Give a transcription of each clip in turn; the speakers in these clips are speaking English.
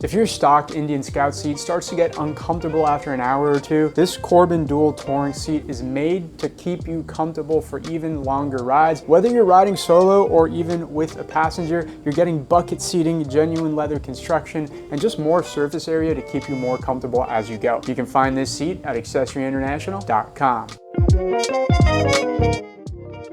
If your stock Indian Scout seat starts to get uncomfortable after an hour or two, this Corbin Dual Touring Seat is made to keep you comfortable for even longer rides. Whether you're riding solo or even with a passenger, you're getting bucket seating, genuine leather construction, and just more surface area to keep you more comfortable as you go. You can find this seat at accessoryinternational.com.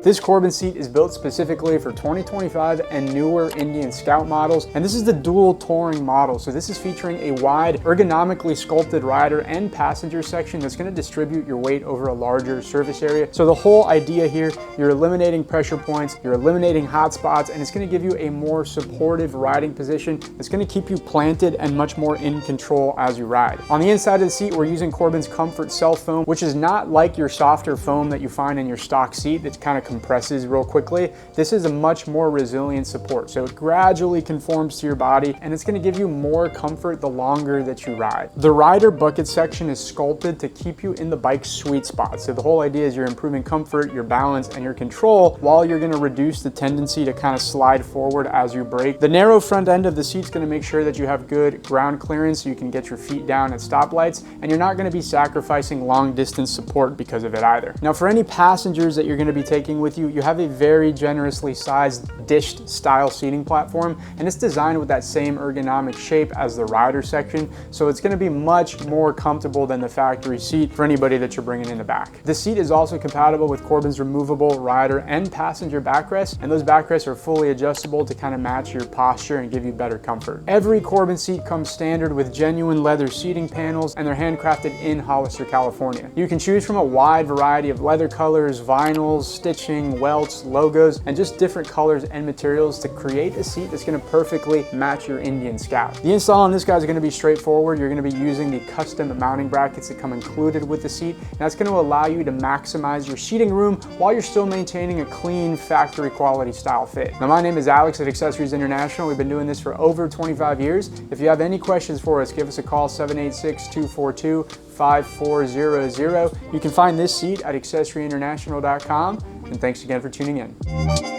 This Corbin seat is built specifically for 2025 and newer Indian Scout models, and this is the dual touring model. So this is featuring a wide, ergonomically sculpted rider and passenger section that's going to distribute your weight over a larger surface area. So the whole idea here, you're eliminating pressure points, you're eliminating hot spots, and it's going to give you a more supportive riding position that's going to keep you planted and much more in control as you ride. On the inside of the seat, we're using Corbin's Comfort Self Foam, which is not like your softer foam that you find in your stock seat that kind of compresses real quickly. This is a much more resilient support. So it gradually conforms to your body and it's going to give you more comfort the longer that you ride. The rider bucket section is sculpted to keep you in the bike's sweet spot. So the whole idea is you're improving comfort, your balance, and your control while you're going to reduce the tendency to kind of slide forward as you brake. The narrow front end of the seat is going to make sure that you have good ground clearance so you can get your feet down at stoplights, and you're not going to be sacrificing long distance support because of it either. Now, for any passengers that you're going to be taking with you, you have a very generously sized dished style seating platform, and it's designed with that same ergonomic shape as the rider section, so it's going to be much more comfortable than the factory seat for anybody that you're bringing in the back. The seat is also compatible with Corbin's removable rider and passenger backrests, and those backrests are fully adjustable to kind of match your posture and give you better comfort. Every Corbin seat comes standard with genuine leather seating panels, and they're handcrafted in Hollister, California. You can choose from a wide variety of leather colors, vinyls, stitching, welts, logos, and just different colors and materials to create a seat that's going to perfectly match your Indian Scout. The install on this guy is going to be straightforward. You're going to be using the custom mounting brackets that come included with the seat, and that's going to allow you to maximize your seating room while you're still maintaining a clean factory quality style fit. Now, my name is Alex at Accessories International. We've been doing this for over 25 years. If you have any questions for us, give us a call, 786-242-5400. You can find this seat at accessoryinternational.com, and thanks again for tuning in.